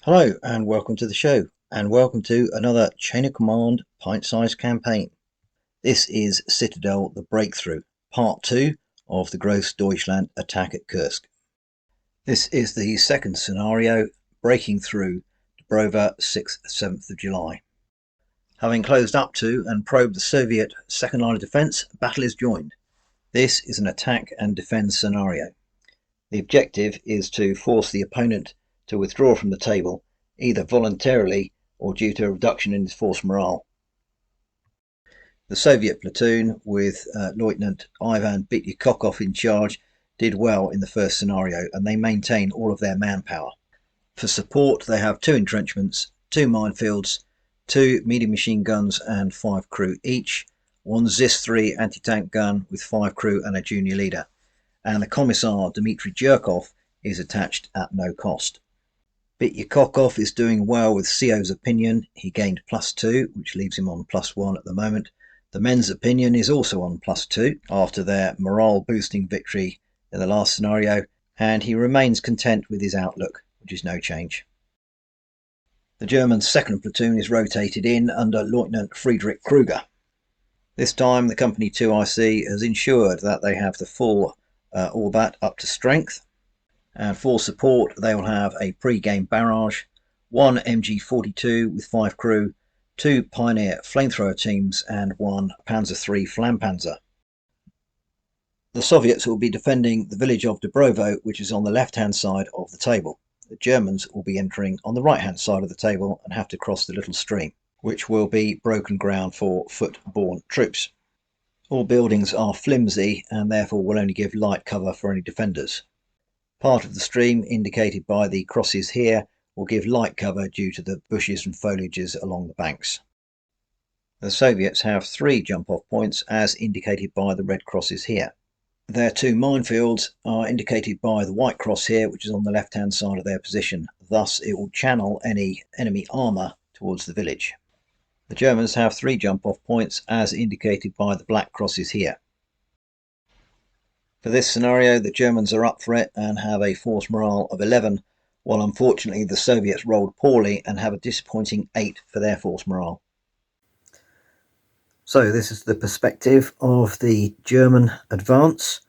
Hello and welcome to the show, and welcome to another Chain of Command pint-sized campaign. This is Citadel the Breakthrough, part 2 of the Grossdeutchsland attack at Kursk. This is the second scenario, breaking through Dobrova 6th 7th of July. Having closed up to and probed the Soviet second line of defence, battle is joined. This is an attack and defend scenario. The objective is to force the opponent to withdraw from the table, either voluntarily or due to a reduction in his force morale. The Soviet platoon, with Lieutenant Ivan Bityakokov in charge, did well in the first scenario, and they maintain all of their manpower. For support, they have 2 entrenchments, 2 minefields, 2 medium machine guns and 5 crew each, 1 ZIS-3 anti-tank gun with 5 crew and a junior leader, and the Commissar Dmitry Jerkov is attached at no cost. Bityakokov is doing well with CO's opinion. He gained +2, which leaves him on +1 at the moment. The men's opinion is also on +2 after their morale boosting victory in the last scenario, and he remains content with his outlook, which is no change. The German second platoon is rotated in under Lieutenant Friedrich Kruger. This time the Company 2 IC has ensured that they have the full Orbat up to strength, and for support they will have a pre-game barrage, 1 MG42 with 5 crew, 2 Pioneer flamethrower teams and 1 Panzer III Flampanzer. The Soviets will be defending the village of Dobrovo, which is on the left-hand side of the table. The Germans will be entering on the right-hand side of the table and have to cross the little stream, which will be broken ground for foot-borne troops. All buildings are flimsy and therefore will only give light cover for any defenders. Part of the stream, indicated by the crosses here, will give light cover due to the bushes and foliages along the banks. The Soviets have 3 jump-off points as indicated by the red crosses here. Their 2 minefields are indicated by the white cross here, which is on the left-hand side of their position. Thus it will channel any enemy armour towards the village. The Germans have 3 jump-off points as indicated by the black crosses here. For this scenario, the Germans are up for it and have a force morale of 11, while unfortunately the Soviets rolled poorly and have a disappointing 8 for their force morale. So this is the perspective of the German advance.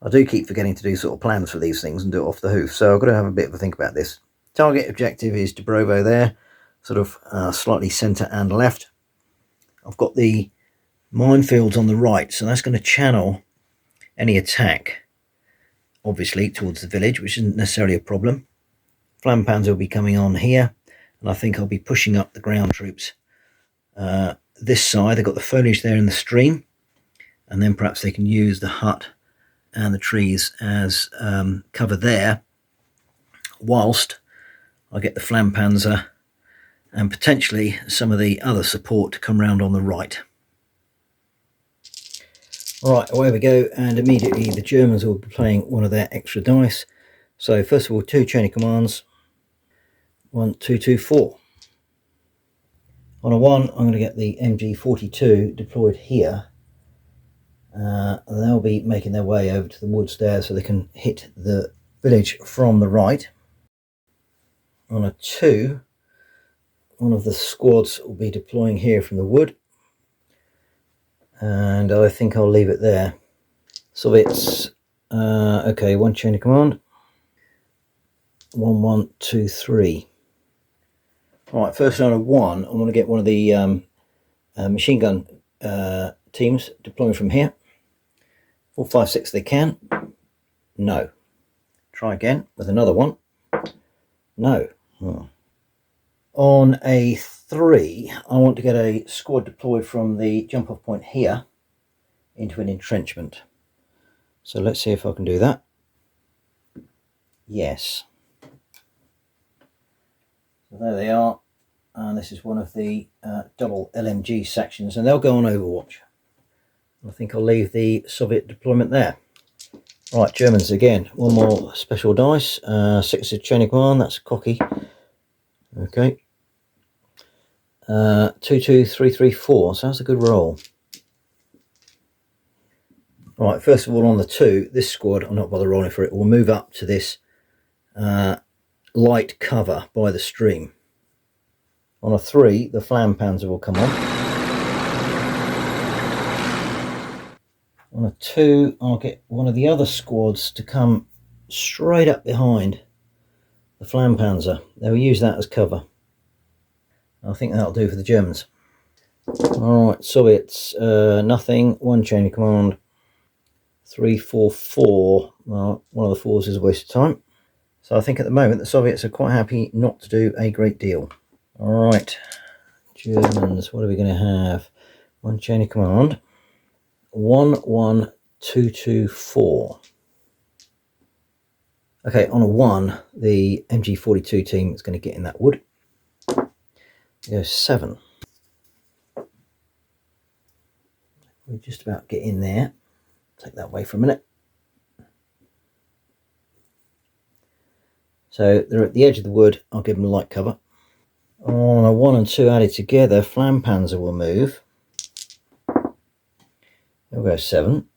I do keep forgetting to do sort of plans for these things and do it off the hoof, so I've got to have a bit of a think about this. Target objective is Dobrovo there, sort of slightly centre and left. I've got the minefields on the right, so that's going to channel any attack, obviously, towards the village, which isn't necessarily a problem. Flampanzer will be coming on here, and I think I'll be pushing up the ground troops this side. They've got the foliage there in the stream, and then perhaps they can use the hut and the trees as cover there, whilst I get the Flampanzer and potentially some of the other support to come round on the right. Right, away we go, and immediately the Germans will be playing one of their extra dice. So first of all, 2 chain of commands, 1, 2, 2, 4. On a 1, I'm going to get the MG42 deployed here. And they'll be making their way over to the woods there so they can hit the village from the right. On a 2, one of the squads will be deploying here from the wood. And I think I'll leave it there. Soviets, okay, 1 chain of command. 1, 1, 2, 3. Right, first round of 1, I'm going to get one of the machine gun teams deploying from here. 4, 5, 6 they can. No. Try again with another one. No. Oh. On a 3, I want to get a squad deployed from the jump off point here into an entrenchment. So let's see if I can do that. Yes. So there they are, and this is one of the double LMG sections, and they'll go on Overwatch. I think I'll leave the Soviet deployment there. Right, Germans again, 1 more special dice, 6 is chain of command, that's cocky. Okay. 2, 2, 3, 3, 4, so that's a good roll. Right, first of all on the 2, this squad, I'm not bothered rolling for it, will move up to this light cover by the stream. On a 3, the Flampanzer will come on. On a 2, I'll get one of the other squads to come straight up behind the Flampanzer. They will use that as cover. I think that'll do for the Germans. Alright, Soviets, nothing. 1 chain of command. 3, 4, 4. Well, one of the 4s is a waste of time. So I think at the moment the Soviets are quite happy not to do a great deal. Alright, Germans, what are we going to have? 1 chain of command. 1, 1, 2, 2, 4. Okay, on a 1, the MG42 team is going to get in that wood. Go 7. We just about get in there. Take that away for a minute. So they're at the edge of the wood. I'll give them light cover. On a 1 and 2 added together, Flampanzer will move. They'll go 7.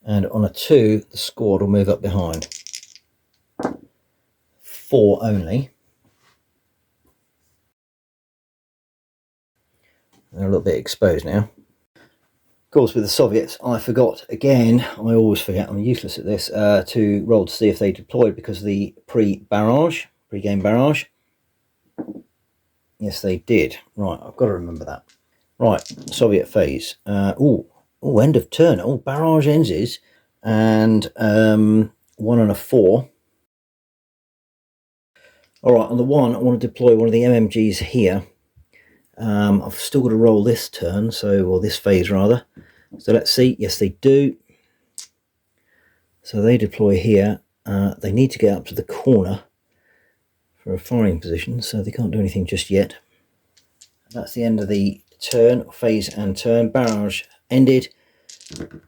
And on a 2, the squad will move up behind. 4 only. They're a little bit exposed now. Of course, with the Soviets, I forgot again, I always forget, I'm useless at this, to roll to see if they deployed because of the pre-game barrage. Yes, they did. Right, I've got to remember that. Right, Soviet phase. Oh, end of turn. Oh, barrage ends, and 1 and a 4. All right, on the 1, I want to deploy one of the MMGs here. I've still got to roll this turn, or this phase rather. So let's see. Yes, they do. So they deploy here. They need to get up to the corner for a firing position, so they can't do anything just yet. That's the end of the turn, phase and turn. Barrage ended.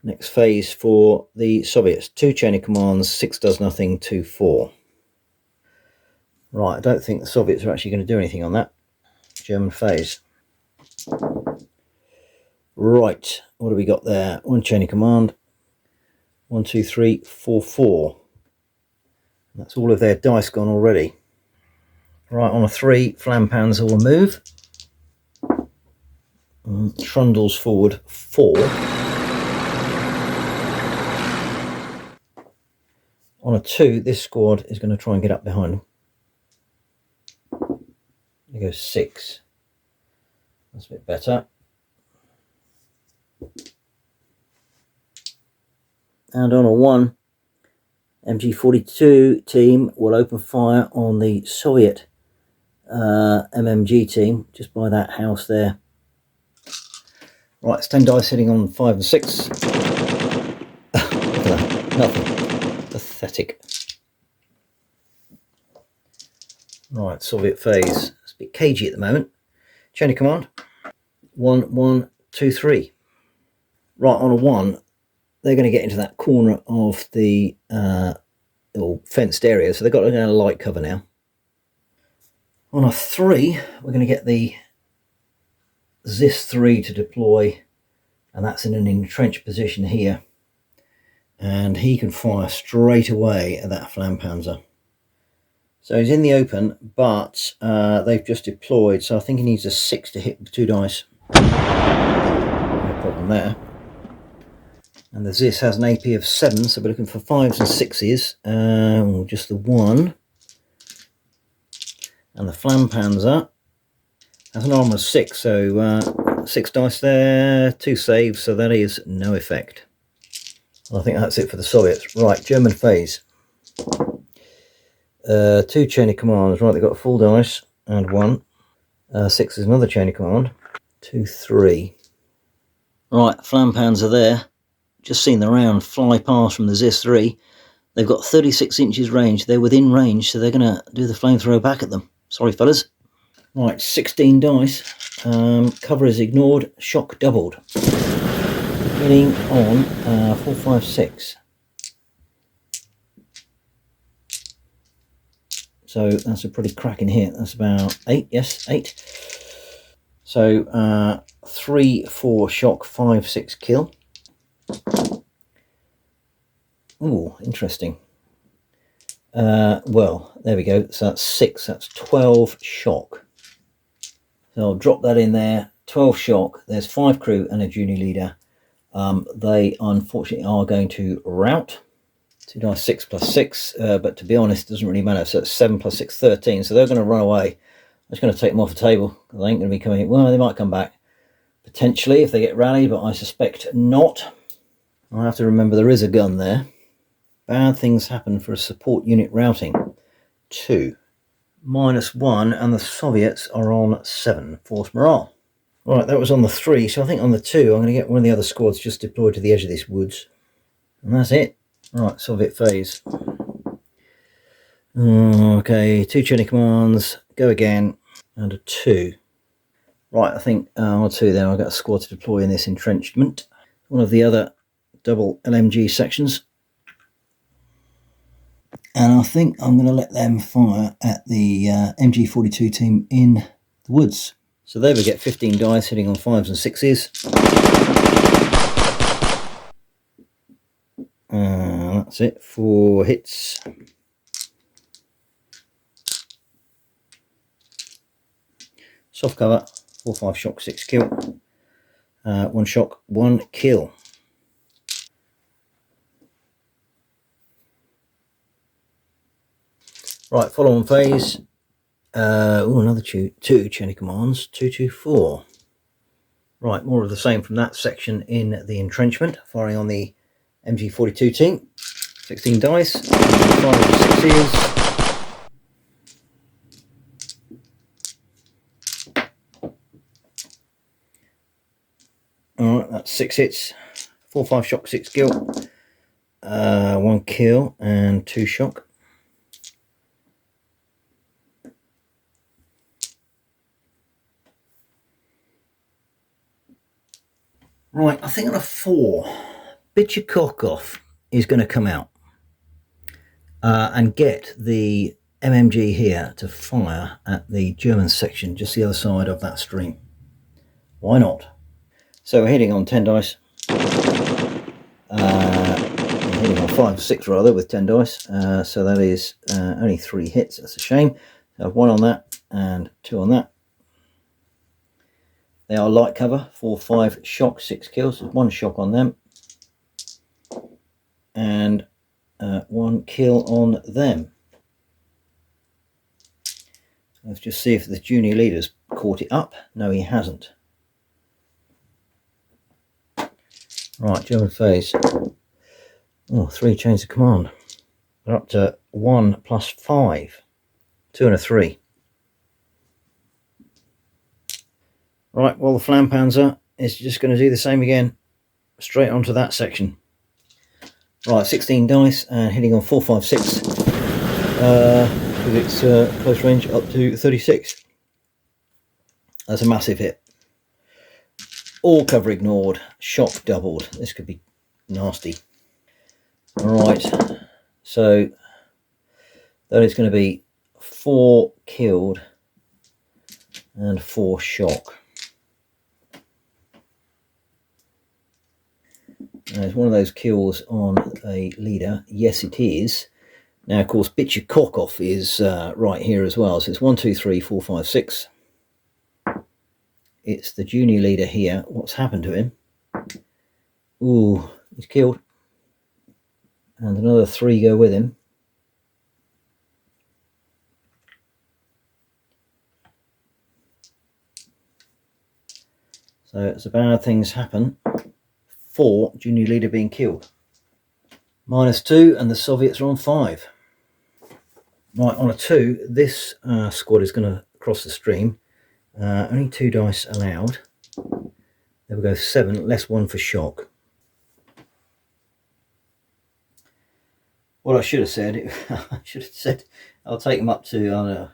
Next phase for the Soviets. 2 chain of commands, 6 does nothing, 2, 4. Right, I don't think the Soviets are actually going to do anything on that. German phase. Right, what do we got there? 1 chain of command. 1, 2, 3, 4, 4. That's all of their dice gone already. Right, on a 3, Flampanzer will move. Trundles forward 4. On a 2, this squad is going to try and get up behind them. There goes 6. That's a bit better. And on a 1, MG42 team will open fire on the Soviet MMG team just by that house there. Right, it's 10 dice hitting on 5 and 6. Look at that, nothing. Pathetic. Right, Soviet phase. It's a bit cagey at the moment. Chain of command. 1, 1, 2, 3. Right, on a 1, they're going to get into that corner of the little fenced area, so they've got a light cover now. On a 3, we're going to get the ZIS-3 to deploy, and that's in an entrenched position here. And he can fire straight away at that Flampanzer. So he's in the open, but they've just deployed, so I think he needs a 6 to hit with 2 dice. No problem there. And the ZIS has an AP of 7, so we're looking for 5s and 6s. Just the 1. And the Flampanzer has an armour of 6, so 6 dice there, 2 saves, so that is no effect. Well, I think that's it for the Soviets. Right, German phase. 2 chain of commands. Right, they've got a full dice and 1. 6 is another chain of command. 2, 3. Right, Flampanzer there. Just seen the round fly past from the ZIS-3. They've got 36 inches range. They're within range, so they're going to do the flamethrower back at them. Sorry, fellas. Right, 16 dice. Cover is ignored. Shock doubled. Hitting on 4, 5, 6. So that's a pretty cracking hit. That's about 8. Yes, 8. So 3, 4 shock, 5, 6 kill. Oh, interesting. Well, there we go. So that's 6. That's 12 shock. So I'll drop that in there. 12 shock. There's 5 crew and a junior leader. They unfortunately are going to rout. 2 dice, 6 plus 6. But to be honest, it doesn't really matter. So it's 7 plus 6, 13. So they're going to run away. I'm just going to take them off the table. They ain't going to be coming. Well, they might come back potentially if they get rallied, but I suspect not. I have to remember there is a gun there. Bad things happen for a support unit routing. 2. -1, and the Soviets are on 7. Force morale. Right, that was on the 3, so I think on the 2 I'm going to get one of the other squads just deployed to the edge of this woods. And that's it. Right, Soviet phase. Okay, 2 training commands, go again, and a 2. Right, I think on 2 then I've got a squad to deploy in this entrenchment. One of the other double LMG sections. And I think I'm going to let them fire at the MG42 team in the woods. So there we get 15 dice hitting on 5s and 6s. That's it, 4 hits. Soft cover, 4, 5 shock, 6 kill. 1 shock, 1 kill. Right, follow on phase. Another 2 chain of commands, 2, 2, 4. Right, more of the same from that section in the entrenchment, firing on the MG42 team. 16 dice, 5 6s. Alright, that's 6 hits, 4, 5 shock, 6 kill. 1 kill and 2 shock. Right, I think on a 4, Bit your cock off is going to come out and get the MMG here to fire at the German section just the other side of that stream. Why not? So we're hitting on 10 dice. We're hitting on 5, 6 rather, with 10 dice. So that is only 3 hits. That's a shame. So 1 on that and 2 on that. They are light cover, 4, 5 shock, 6 kills. 1 shock on them. And 1 kill on them. Let's just see if the junior leader's caught it up. No, he hasn't. Right, German phase. Oh, 3 chains of command. They're up to 1 plus 5. 2 and a 3. Right, well, the Flampanzer is just going to do the same again. Straight onto that section. Right, 16 dice and hitting on 4, 5, 6. With its close range up to 36. That's a massive hit. All cover ignored. Shock doubled. This could be nasty. Alright, so that is going to be 4 killed and 4 shock. There's one of those kills on a leader. Yes, it is. Now, of course, Bit your cock off is right here as well. So it's 1, 2, 3, 4, 5, 6. It's the junior leader here. What's happened to him? Ooh, he's killed. And another 3 go with him. So it's a bad things happen. 4, junior leader being killed. -2, and the Soviets are on 5. Right, on a 2, this squad is going to cross the stream. Only 2 dice allowed. There we go, 7, less 1 for shock. What I should have said, I'll take them up to,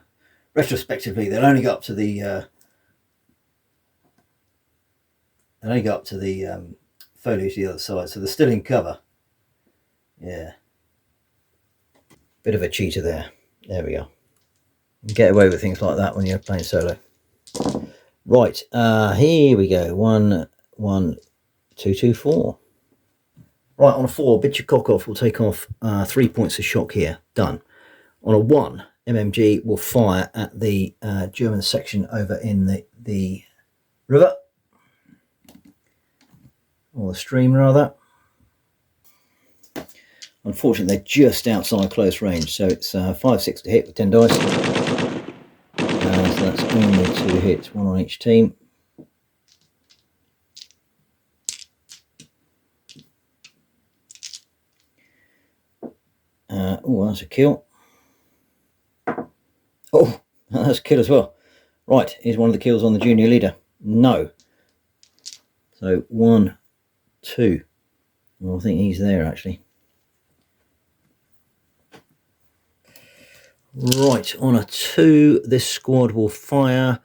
retrospectively, they'll only go up to the, foliage the other side, so they're still in cover. Yeah. Bit of a cheater there. There we go. You get away with things like that when you're playing solo. Right, here we go. 1, 1, 2, 2, 4. Right, on a 4, bit your cock off, we'll take off 3 points of shock here. Done. On a 1, MMG will fire at the German section over in the river, or the stream rather. Unfortunately, they're just outside close range, so it's 5-6 to hit with 10 dice. So that's only 2 hits, 1 on each team. Oh, that's a kill. Oh, that's a kill as well. Right, here's one of the kills on the junior leader. No. So 1, 2. Well, I think he's there actually. Right, on a 2, this squad will fire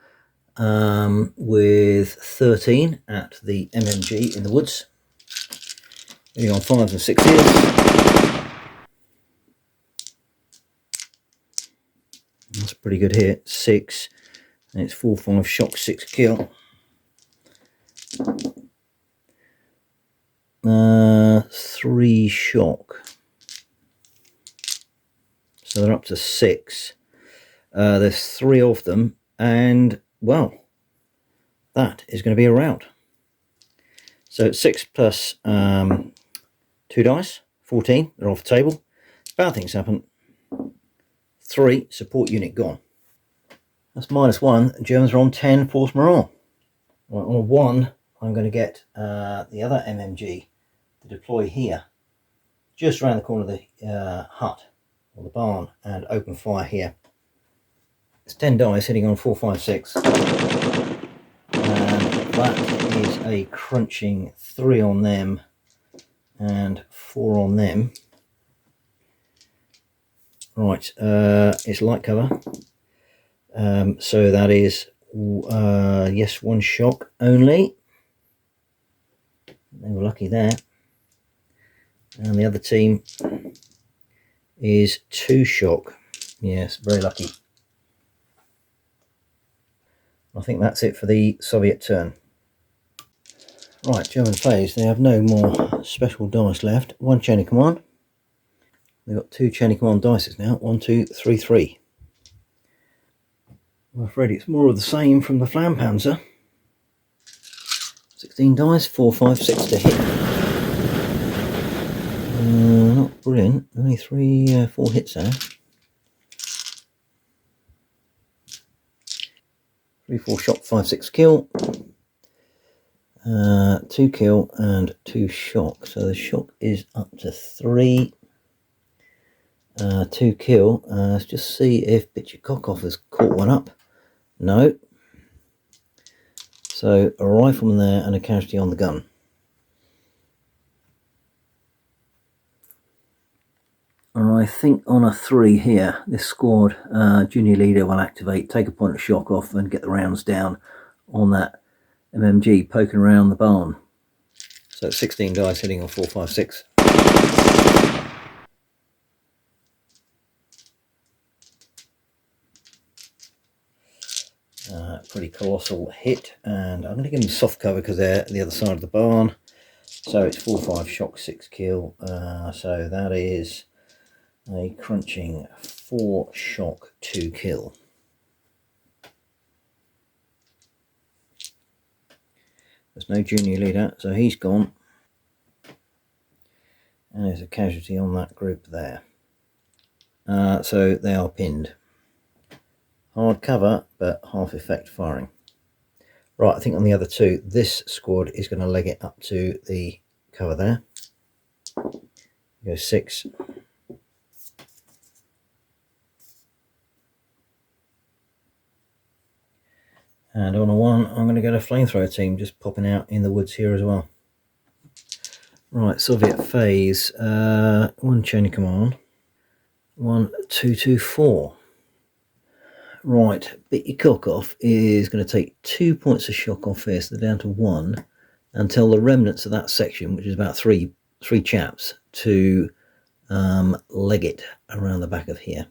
with 13 at the MMG in the woods. Hitting on 5s and 6s. That's a pretty good hit. 6, and it's 4-5 shock, 6 kill. 3 shock. So they're up to 6. There's 3 of them, and well, that is going to be a round. So 6 plus 2 dice, 14. They're off the table. Bad things happen. 3 support unit gone. That's -1. Germans are on 10 force morale. Right, on a 1, I'm going to get the other MMG to deploy here, just around the corner of the hut or the barn, and open fire here. It's 10 dice hitting on 4, 5, 6. And that is a crunching 3 on them and 4 on them. Right, it's light cover. So that is, yes, 1 shock only. They were lucky there. And the other team is 2 shock. Yes, very lucky. I think that's it for the Soviet turn. Right, German phase, they have no more special dice left. 1 chain of command. They've got 2 chain of command dices now. 1, 2, 3, 3. I'm afraid it's more of the same from the Flampanzer. 16 dice, 4, 5, 6 to hit. Not brilliant. Only 4 hits there. 3, 4 shock, 5, 6 kill. 2 kill and 2 shock. So the shock is up to 3. 2 kill. Let's just see if Bitchikokov has caught one up. No. So a rifleman there and a casualty on the gun. And I think on a 3 here, this squad, junior leader will activate, take a point of shock off and get the rounds down on that MMG poking around the barn. So 16 dice hitting on 4, 5, 6. Pretty colossal hit, and I'm going to give them soft cover because they're the other side of the barn. So it's 4, 5 shock, 6 kill. So that is a crunching 4 shock, 2 kill. There's no junior leader, so he's gone. And there's a casualty on that group there. So they are pinned. Hard cover, but half effect firing. Right, I think on the other 2, this squad is going to leg it up to the cover there. Go 6. And on a 1, I'm going to get a flamethrower team just popping out in the woods here as well. Right, Soviet phase. 1 chain of command. 1, 2, 2, 4. Right, Bitchikokov is going to take 2 points of shock off here, so they're down to 1, and tell the remnants of that section, which is about three chaps, to leg it around the back of here.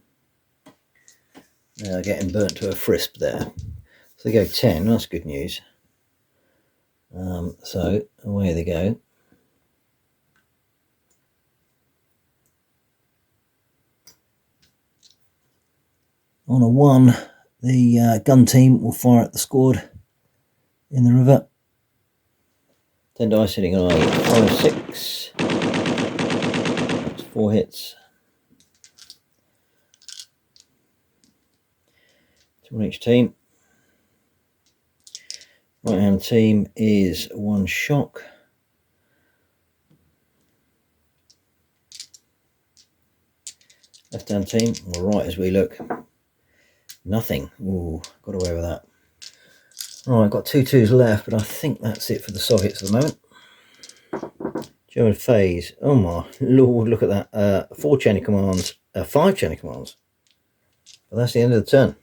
They're getting burnt to a crisp there. So they go 10, that's good news. So away they go. On a 1, the gun team will fire at the squad in the river. 10 dice hitting on a 5-6. That's 4 hits. 2 on each team. Right hand team is 1 shock. Left hand team, we're right as we look. Nothing. Ooh, got away with that. Right, I've got 2 2s left, but I think that's it for the Soviets at the moment. German phase. Oh my lord, look at that. 4 chain of commands, 5 chain of commands. But that's the end of the turn.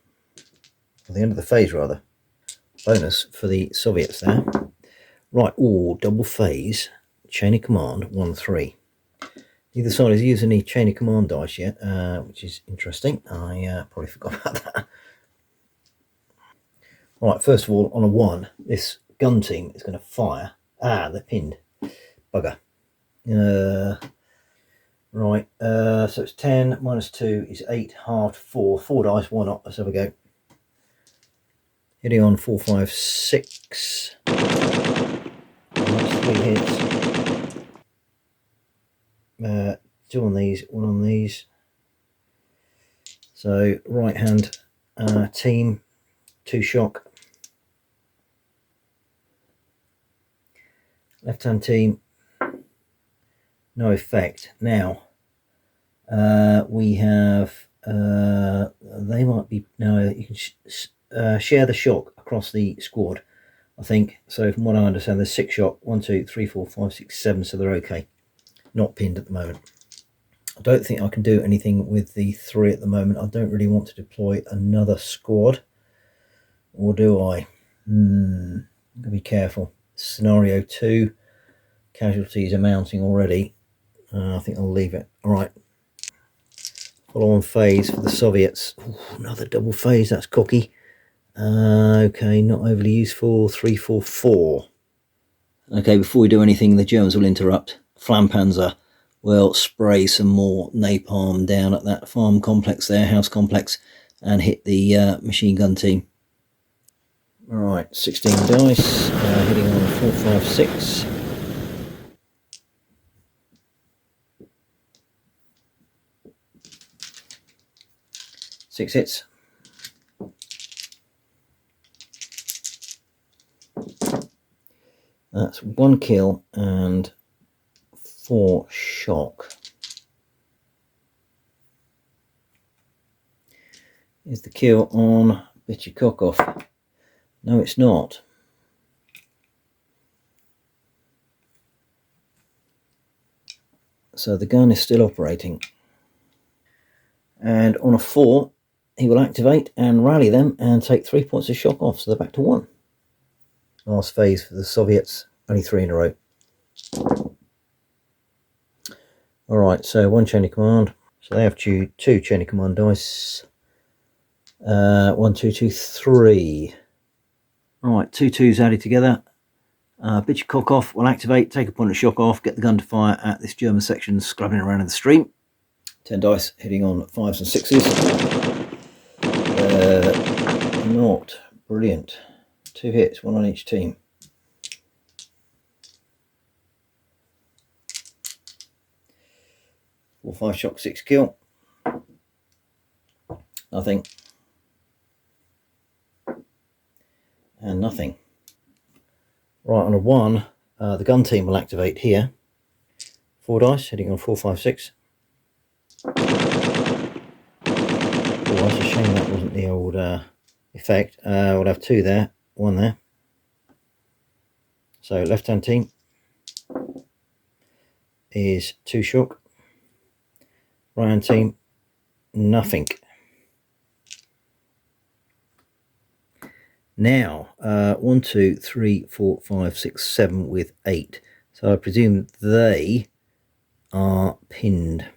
Or the end of the phase, rather. Bonus for the Soviets there. Right, double phase, chain of command, 1-3. Neither side has used any chain of command dice yet, which is interesting. I probably forgot about that. Right, first of all, on a 1, this gun team is going to fire. Ah, they're pinned. Bugger. Right, so it's 10 minus 2 is 8, halved 4. 4 dice, why not? Let's have a go. Hitting on 4, 5, 6. That's 3 hits. 2 on these, 1 on these. So right hand team, 2 shock. Left hand team, no effect. Now we have they might be, no, you can share the shock across the squad, I think. So from what I understand, there's 6 shock, 1, 2, 3, 4, 5, 6, 7, so they're okay. Not pinned at the moment. I don't think I can do anything with the 3 at the moment. I don't really want to deploy another squad, or do I? I'm gonna be careful. Scenario 2, casualties are mounting already. I think I'll leave it. All right. Follow on phase for the Soviets. Ooh, another double phase, that's cocky. Okay, not overly useful. 3, 4, 4. Okay, before we do anything, the Germans will interrupt. Flampanzer will spray some more napalm down at that farm complex there, house complex, and hit the machine gun team. All right, 16 dice, hitting on 4, 5, 6. Six hits. That's 1 kill and 4 shock. Here's the kill on Bit Your Cock Off. No, it's not. So the gun is still operating. And on a 4, he will activate and rally them and take 3 points of shock off, so they're back to 1. Last phase for the Soviets, only 3 in a row. Alright, so 1 chain of command. So they have 2 chain of command dice. 1, 2, 2, 3. Alright, 2 2s added together. Bit Your Cock Off will activate, take a point of shock off, get the gun to fire at this German section scrubbing around in the stream. 10 dice hitting on 5s and 6s. Not brilliant. 2 hits, 1 on each team. Four, 5 shock, 6 kill. Nothing. And nothing. Right, on a 1, the gun team will activate here. 4 dice hitting on 4, 5, 6. Oh, that's a shame that wasn't the old effect. We'll have 2 there, 1 there. So left hand team is 2 shock. Right hand team, nothing. Now 1, 2, 3, 4, 5, 6, 7 with 8. So I presume they are pinned.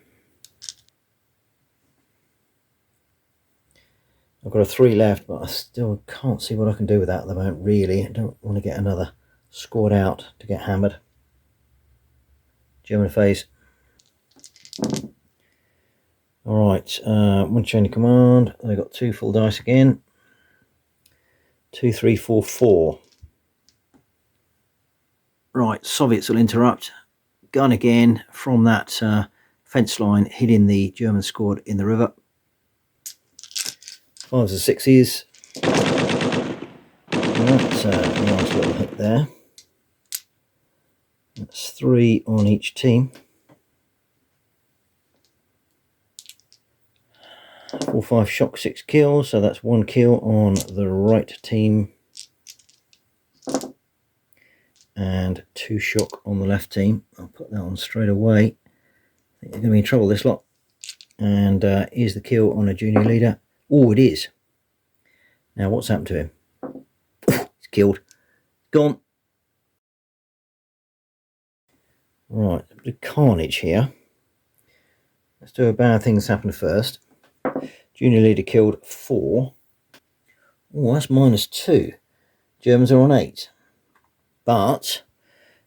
I've got a 3 left, but I still can't see what I can do with that at the moment, really. I don't want to get another squad out to get hammered. German phase. Alright, one chain of command. They've got 2 full dice again. 2, 3, 4, 4. Right, Soviets will interrupt. Gun again from that fence line, hitting the German squad in the river. 5s and 6s. That's a nice little hit there. That's 3 on each team. 4, 5 shock, 6 kills, so that's 1 kill on the right team and 2 shock on the left team. I'll put that on straight away. I think they're going to be in trouble, this lot. And here's the kill on a junior leader. Oh, it is. Now what's happened to him? He's killed. Gone. Right, a bit of carnage here. Let's do a bad thing that's happened first. Junior leader killed 4. Oh, that's -2. Germans are on 8. But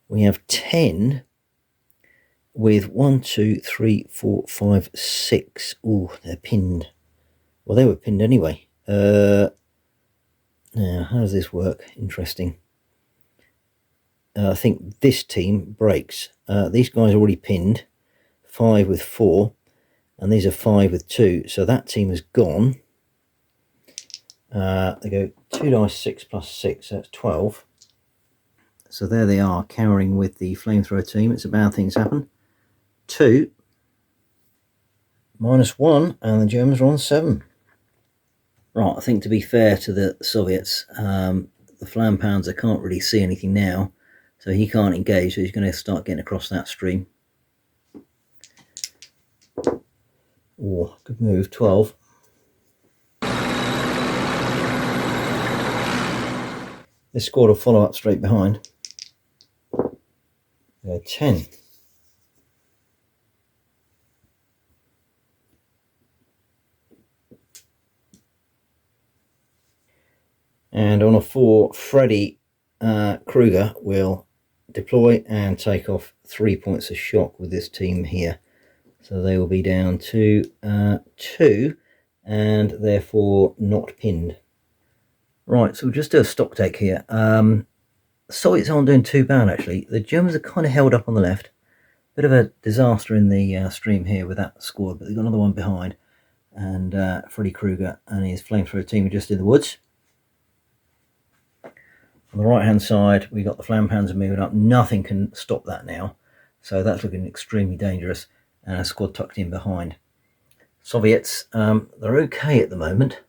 we have 10 with 1, 2, 3, 4, 5, 6. Oh, they're pinned. Well, they were pinned anyway. Now, how does this work? Interesting. I think this team breaks. These guys are already pinned. 5 with 4. And these are 5 with 2. So that team is gone. They go 2 dice, 6 plus 6. So that's 12. So there they are, cowering with the flamethrower team. It's a bad thing's happened. 2. -1. And the Germans are on 7. Right, I think to be fair to the Soviets, the Flam Panzer can't really see anything now. So he can't engage, so he's going to start getting across that stream. Oh, good move, 12. This squad will follow up straight behind. 10. And on a 4, Freddy Kruger will deploy and take off 3 points of shock with this team here. So they will be down to 2 and therefore not pinned. Right, so we'll just do a stock take here. Soviets aren't doing too bad actually. The Germans are kind of held up on the left. Bit of a disaster in the stream here with that squad, but they've got another one behind. And Freddy Kruger and his flamethrower team are just in the woods. On the right hand side, we've got the Flam Panzer moving up. Nothing can stop that now. So that's looking extremely dangerous. And a squad tucked in behind. Soviets, they're okay at the moment.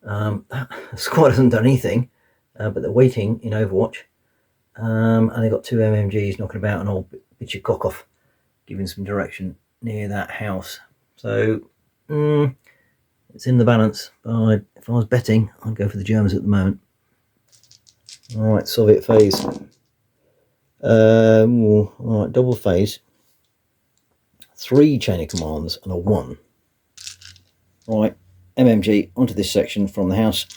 That squad hasn't done anything, but they're waiting in Overwatch. And they've got 2 MMGs knocking about an old Bichikokov, giving some direction near that house. So, it's in the balance. But if I was betting, I'd go for the Germans at the moment. Alright, Soviet phase. Alright, double phase. 3 chain of commands and a 1. Right, MMG onto this section from the house.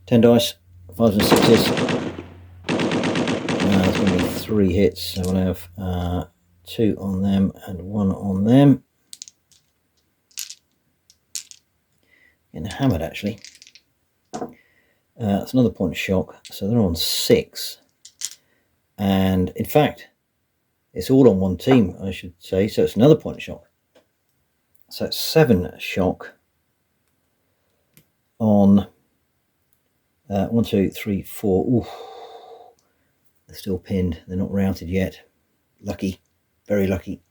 10 dice, 5s and 6s. There's going to be 3 hits, so we'll have 2 on them and 1 on them. Getting hammered actually. That's another point of shock, so they're on 6. And in fact, it's all on one team, I should say, so it's another point of shock. So it's 7 shock on 1, 2, 3, 4. Ooh, they're still pinned. They're not routed yet. Lucky, very lucky.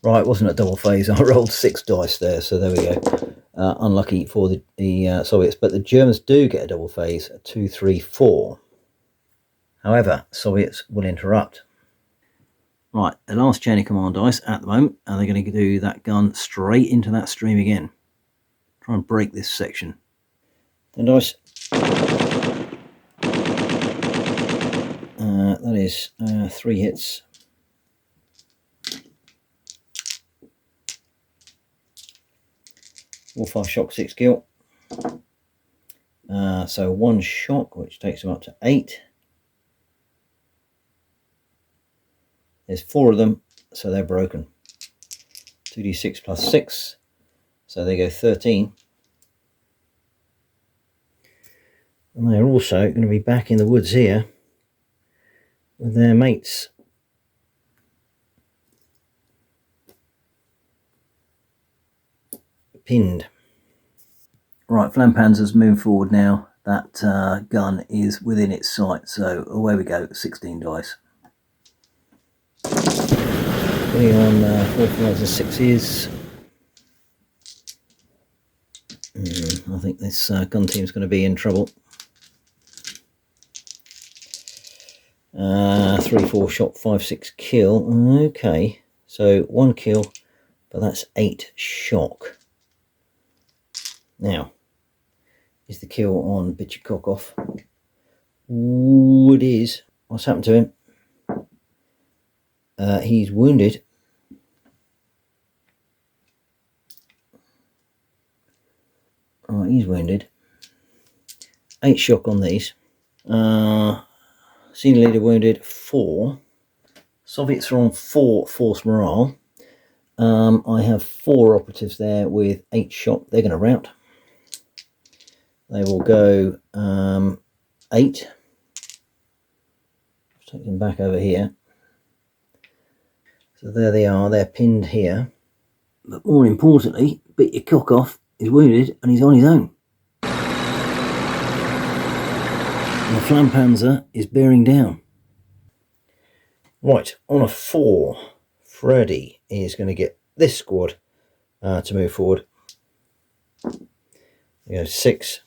Right, wasn't a double phase. I rolled 6 dice there, so there we go. Unlucky for the Soviets, but the Germans do get a double phase. 2, 3, 4. However, Soviets will interrupt. Right, the last chain of command dice at the moment, and they're going to do that gun straight into that stream again. Try and break this section. 10 dice. That is 3 hits. All 5 shock, 6 kill. So 1 shock, which takes them up to 8. There's 4 of them, so they're broken. 2d6 plus 6. So they go 13. And they're also going to be back in the woods here with their mates. Pinned. Right, Flampanzer's moved forward now. That gun is within its sight, so away we go, 16 dice. Putting on 4 5s and 6s. I think this gun team's going to be in trouble. 3 4 shot, 5 6 kill. Okay, so 1 kill, but that's 8 shock. Now, is the kill on Bit Your Cock Off? Ooh, it is. What's happened to him? He's wounded. Right, he's wounded. 8 shock on these. Senior leader wounded 4. Soviets are on 4 force morale. I have 4 operatives there with 8 shock. They're going to rout. They will go 8. Take them back over here. So there they are. They're pinned here. But more importantly, Bit Your Cock Off is wounded and he's on his own. And the Flampanzer is bearing down. Right, on a 4, Freddy is going to get this squad to move forward. There goes 6.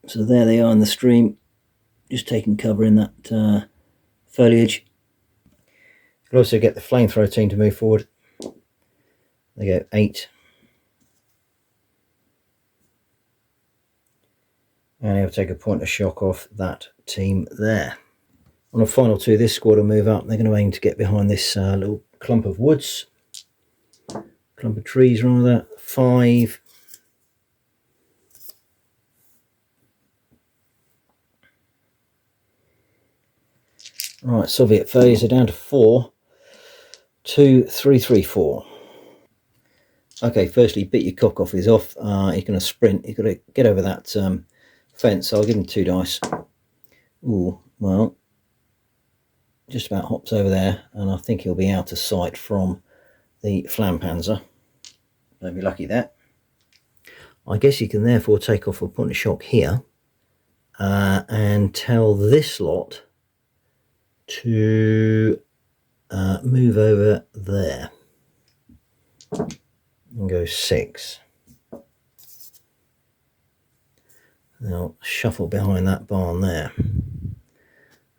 So there they are in the stream, just taking cover in that foliage. You can also get the flamethrower team to move forward. They go 8. And he'll take a point of shock off that team there. On a final 2, this squad will move up. They're going to aim to get behind this little clump of woods. Clump of trees, rather. 5. Right, Soviet phase are down to 4. 2, 3, 3, 4. Okay, firstly, Bit Your Cock Off is off. He's going to sprint. He's got to get over that fence, so I'll give him 2 dice. Ooh, well, just about hops over there, and I think he'll be out of sight from the Flampanzer. Don't be lucky there. I guess you can therefore take off a point of shock here and tell this lot to move over there and go 6. They'll shuffle behind that barn there.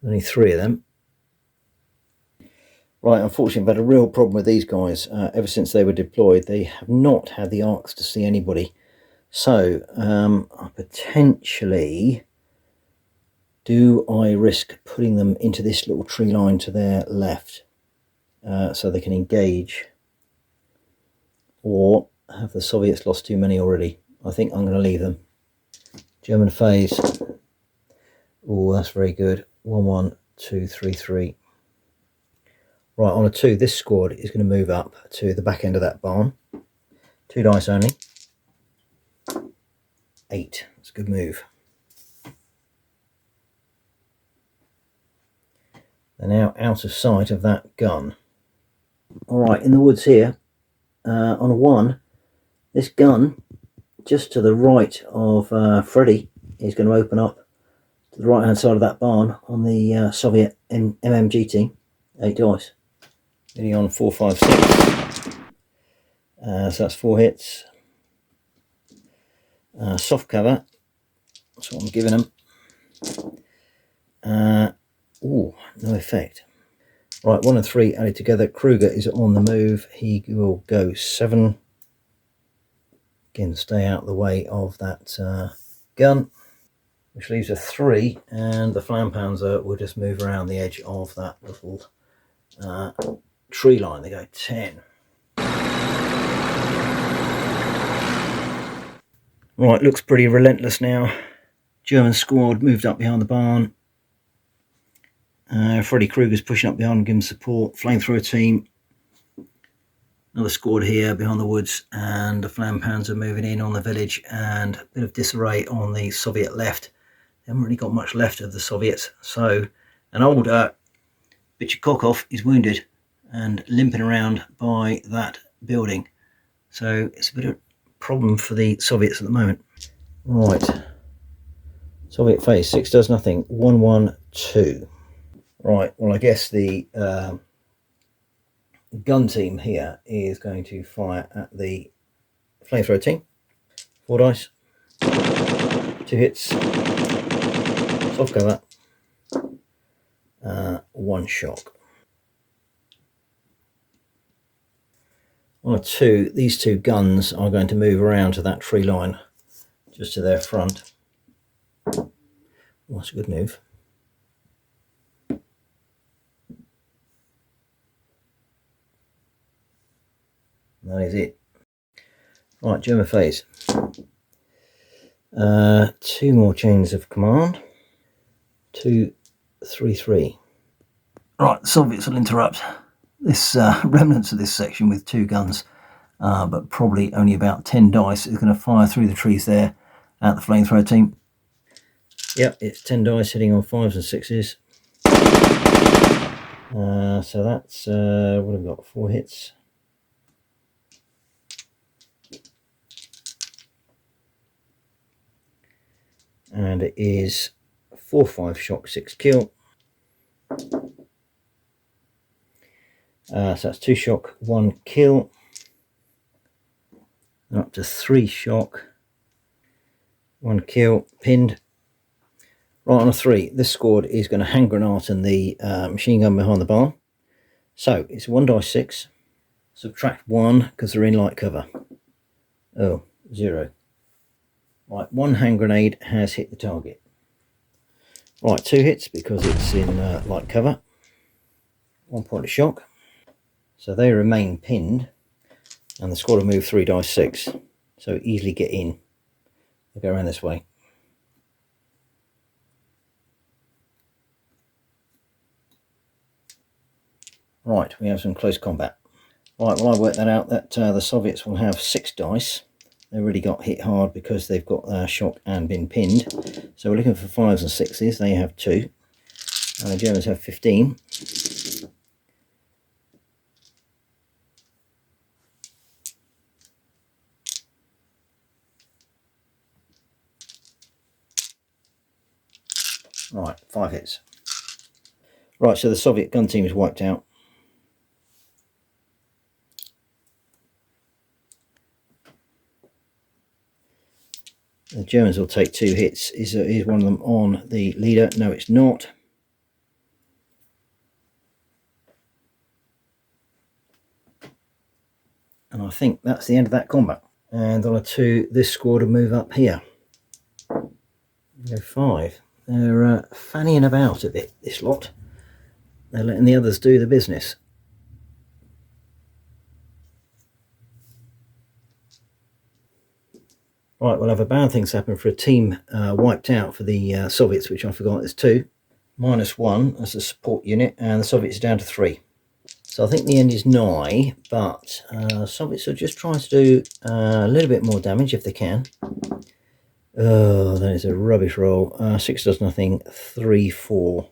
Only 3 of them. Right, unfortunately I've had a real problem with these guys. Ever since they were deployed, they have not had the arcs to see anybody. So I potentially, do I risk putting them into this little tree line to their left so they can engage? Or have the Soviets lost too many already? I think I'm going to leave them. German phase. Oh, that's very good. 1, 1, 2, 3, 3. Right, on a 2, this squad is going to move up to the back end of that barn. 2 dice only. 8. That's a good move. They're now out of sight of that gun. Alright, in the woods here, on a 1, this gun, just to the right of Freddy, is going to open up to the right hand side of that barn on the Soviet MMG team. 8 dice. Getting on 4, 5, 6. So that's 4 hits. Soft cover. That's what I'm giving them. Oh, no effect. Right, 1 and 3 added together. Kruger is on the move. He will go 7. Again, stay out of the way of that gun, which leaves a 3, and the Flampanzer will just move around the edge of that little tree line. They go 10. Right, looks pretty relentless now. German squad moved up behind the barn. Freddy Krueger's pushing up behind, giving support. Flamethrower team. Another squad here behind the woods, and the Flampanzer moving in on the village, and a bit of disarray on the Soviet left. They haven't really got much left of the Soviets. So an old Bichikokov is wounded and limping around by that building. So it's a bit of a problem for the Soviets at the moment. Right. Soviet phase, 6 does nothing, 1-1-2. Right, well I guess the gun team here is going to fire at the flamethrower team. 4 dice, 2 hits, soft cover, 1 shock. On a 2, these 2 guns are going to move around to that tree line, just to their front. Oh, that's a good move. That is it. Right, German phase. 2 more chains of command. 2, 3, 3. Right, the Soviets will interrupt this remnants of this section with 2 guns, but probably only about 10 dice is going to fire through the trees there at the flamethrower team. Yep, it's 10 dice hitting on 5s and 6s. So that's what have we got? 4 hits. And it is 4-5 shock, 6 kill. So that's 2 shock, 1 kill. And up to 3 shock, 1 kill, pinned. Right, on a 3, this squad is going to hand grenade and the machine gun behind the barn. So it's 1 dice 6, subtract 1 because they're in light cover. Oh, 0. Right, 1 hand grenade has hit the target. Right, 2 hits because it's in light cover. 1 point of shock. So they remain pinned, and the squad will move 3 dice 6. So easily get in. They'll go around this way. Right, we have some close combat. Right, well I worked that out that the Soviets will have 6 dice. They really got hit hard because they've got shock and been pinned. So we're looking for 5s and 6s. They have 2. And the Germans have 15. Right, 5 hits. Right, so the Soviet gun team is wiped out. The Germans will take 2 hits. Is one of them on the leader? No, it's not. And I think that's the end of that combat. And on a 2, this squad will move up here. Go 5. They're fannying about a bit, this lot. They're letting the others do the business. Right, we'll have a bad things happen for a team wiped out for the Soviets, which I forgot there's 2. -1 as a support unit, and the Soviets are down to 3. So I think the end is nigh, but Soviets are just trying to do a little bit more damage if they can. Oh, that is a rubbish roll. 6 does nothing, 3, 4.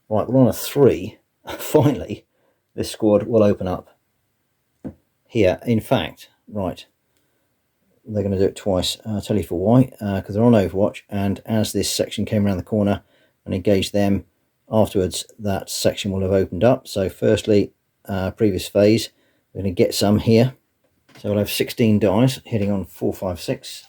Right, we're on a 3. Finally, this squad will open up here. In fact, right, they're going to do it twice. I'll tell you for why. Because they're on Overwatch, and as this section came around the corner and engaged them, afterwards that section will have opened up. So firstly, previous phase, we're going to get some here. So we'll have 16 dice hitting on 4, 5, 6.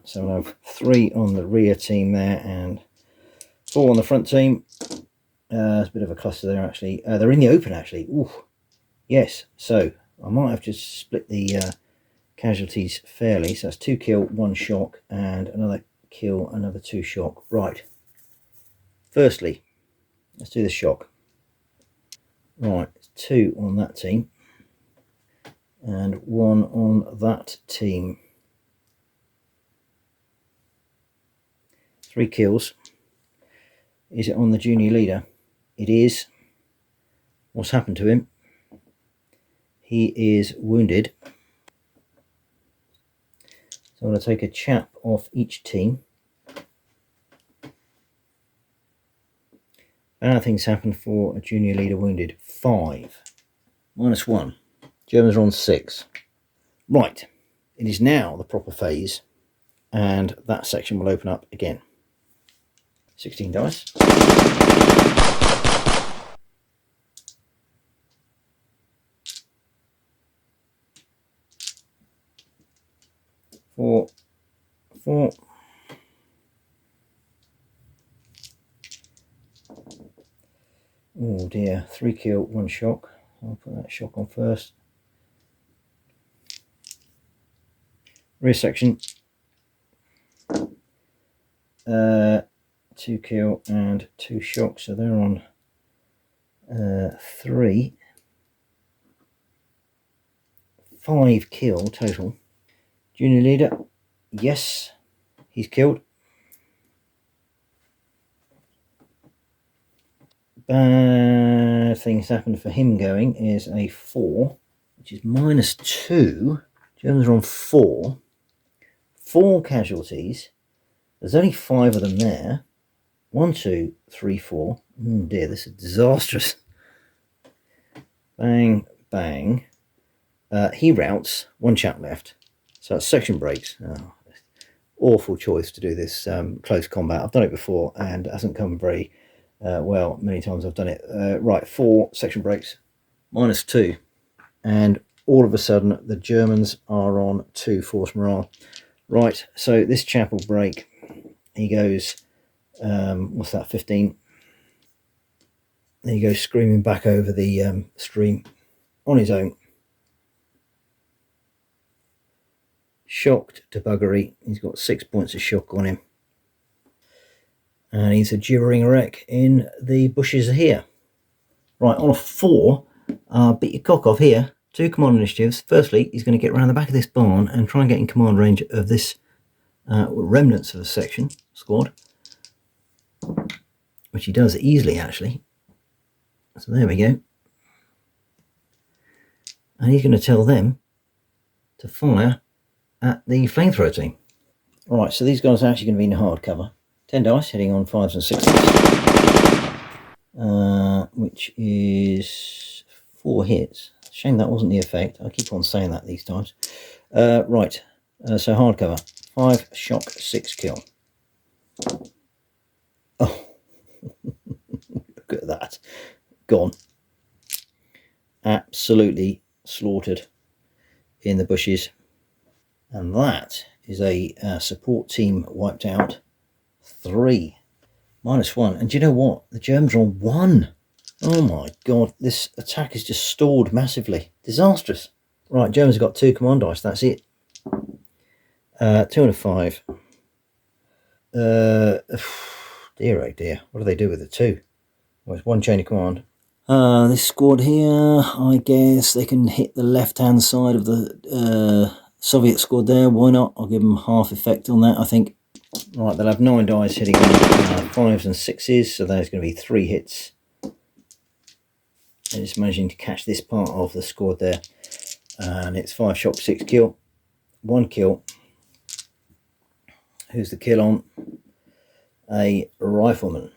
So we'll have 3 on the rear team there and 4 on the front team. There's a bit of a cluster there actually. They're in the open actually. Ooh, yes. So I might have to split the casualties fairly. So that's 2 kill, 1 shock, and another kill, another 2 shock. Right. Firstly, let's do the shock. Right, 2 on that team. and 1 on that team. 3 kills. Is it on the junior leader? It is. What's happened to him? He is wounded. So I'm going to take a chap off each team. Bad things happen for a junior leader wounded. 5. -1. Germans are on 6. Right. It is now the proper phase, and that section will open up again. 16 dice. 4, 4. Oh dear, 3 kill, 1 shock. I'll put that shock on first. Rear section. 2 kill and 2 shock, so they're on 3. 5 kill total. Junior leader, yes, he's killed. Bad things happen for him going is a 4, which is -2. Germans are on 4. 4 casualties. There's only 5 of them there. 1, 2, 3, 4. Oh dear, this is disastrous. Bang, bang. He routs. 1 chap left. So that's section breaks. Oh, awful choice to do this close combat. I've done it before and it hasn't come very well. Many times I've done it. Right, 4 section breaks. -2. And all of a sudden the Germans are on 2 force morale. Right, so this chap will break. He goes, what's that, 15? There he goes screaming back over the stream on his own. Shocked to buggery. He's got 6 points of shock on him. And he's a gibbering wreck in the bushes here. Right, on a 4, beat your cock off here. 2 command initiatives. Firstly, he's going to get around the back of this barn and try and get in command range of this remnants of a section squad, which he does easily actually. So there we go. And he's going to tell them to fire at the flamethrower team. Right, so these guys are actually going to be in hard cover. 10 dice, hitting on 5s and 6s, which is 4 hits. Shame that wasn't the effect. I keep on saying that these times. Right, so hard cover. 5 shock, 6 kill. Oh, look at that. Gone. Absolutely slaughtered in the bushes. And that is a support team wiped out. 3. -1. And do you know what? The Germans are on 1. Oh my god, this attack is just stalled massively. Disastrous. Right, Germans have got 2 command dice, that's it. 2 and a 5. Dear oh dear, what do they do with the 2? Well, it's 1 chain of command. This squad here, I guess they can hit the left-hand side of the Soviet squad there. Why not? I'll give them half effect on that, I think. Right, they'll have 9 dice hitting on 5s and 6s, so there's going to be 3 hits. And just managing to catch this part of the squad there. And it's 5 shock, 6 kill. 1 kill. Who's the kill on? A rifleman.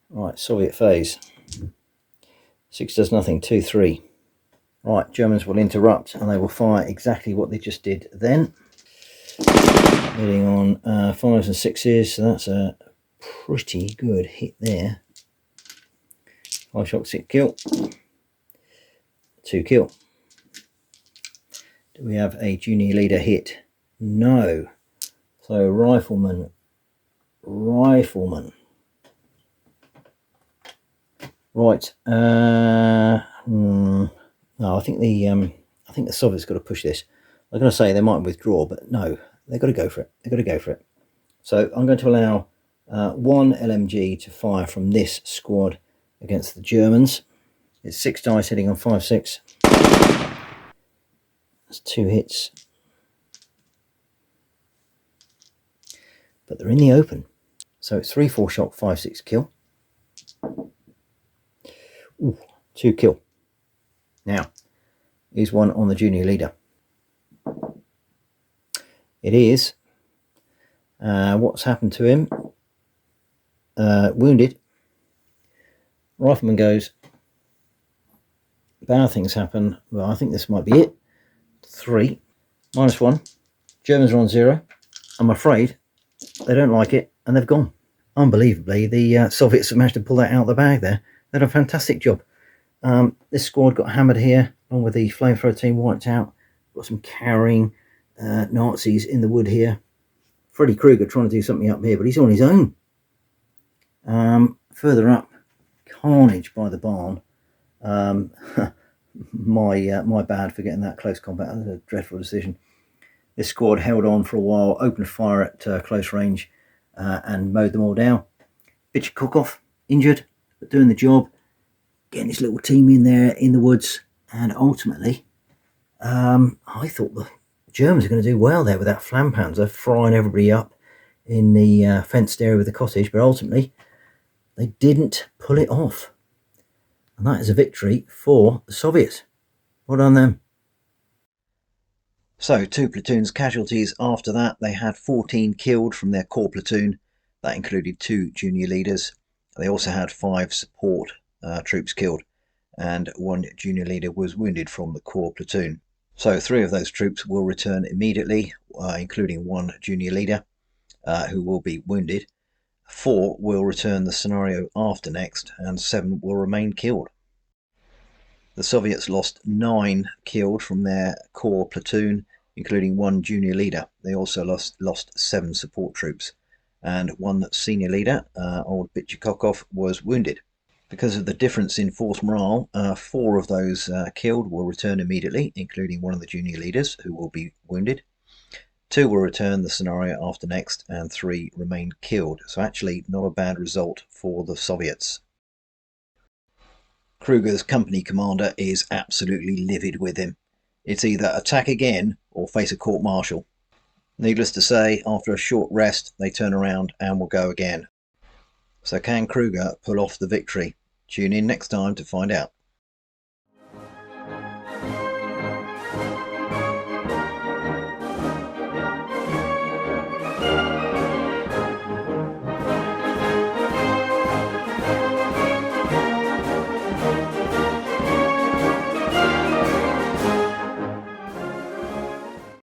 Right, Soviet phase. 6 does nothing, 2, 3. Right, Germans will interrupt and they will fire exactly what they just did then. Hitting on 5s and 6s, so that's a pretty good hit there. 5 shock, 6 kill. 2 kill. Do we have a junior leader hit? No. So rifleman. Right. No, I think the Soviets got to push this. I'm going to say they might withdraw, but no, they've got to go for it. They've got to go for it. So I'm going to allow 1 LMG to fire from this squad against the Germans. It's 6 dice hitting on 5-6. That's 2 hits. But they're in the open. So it's 3-4 shot, 5-6 kill. Ooh, 2 kill. Now, here's one on the junior leader. It is. What's happened to him? Wounded. Rifleman goes. Bad things happen. Well, I think this might be it. 3. -1. Germans are on 0. I'm afraid they don't like it and they've gone. Unbelievably, the Soviets have managed to pull that out of the bag there. They did a fantastic job. This squad got hammered here, along with the flamethrower team wiped out. Got some carrying Nazis in the wood here. Freddy Krueger trying to do something up here, but he's on his own. Further up, carnage by the barn. My bad for getting that close combat. That was a dreadful decision. This squad held on for a while, opened fire at close range, and mowed them all down. Bichkokov injured, but doing the job, getting his little team in there in the woods, and ultimately, I thought the Germans are going to do well there with that Flampanzer frying everybody up in the fenced area with the cottage, but ultimately they didn't pull it off. And that is a victory for the Soviets. Well done them. So 2 platoons casualties after that. They had 14 killed from their core platoon. That included 2 junior leaders. They also had 5 support troops killed, and 1 junior leader was wounded from the core platoon. So 3 of those troops will return immediately, including 1 junior leader who will be wounded. 4 will return the scenario after next, and 7 will remain killed. The Soviets lost 9 killed from their core platoon, including 1 junior leader. They also lost 7 support troops, and 1 senior leader, old Bichkokov, was wounded. Because of the difference in force morale, 4 of those killed will return immediately, including 1 of the junior leaders who will be wounded. 2 will return the scenario after next, and 3 remain killed. So actually not a bad result for the Soviets. Kruger's company commander is absolutely livid with him. It's either attack again or face a court-martial. Needless to say, after a short rest, they turn around and will go again. So can Kruger pull off the victory? Tune in next time to find out.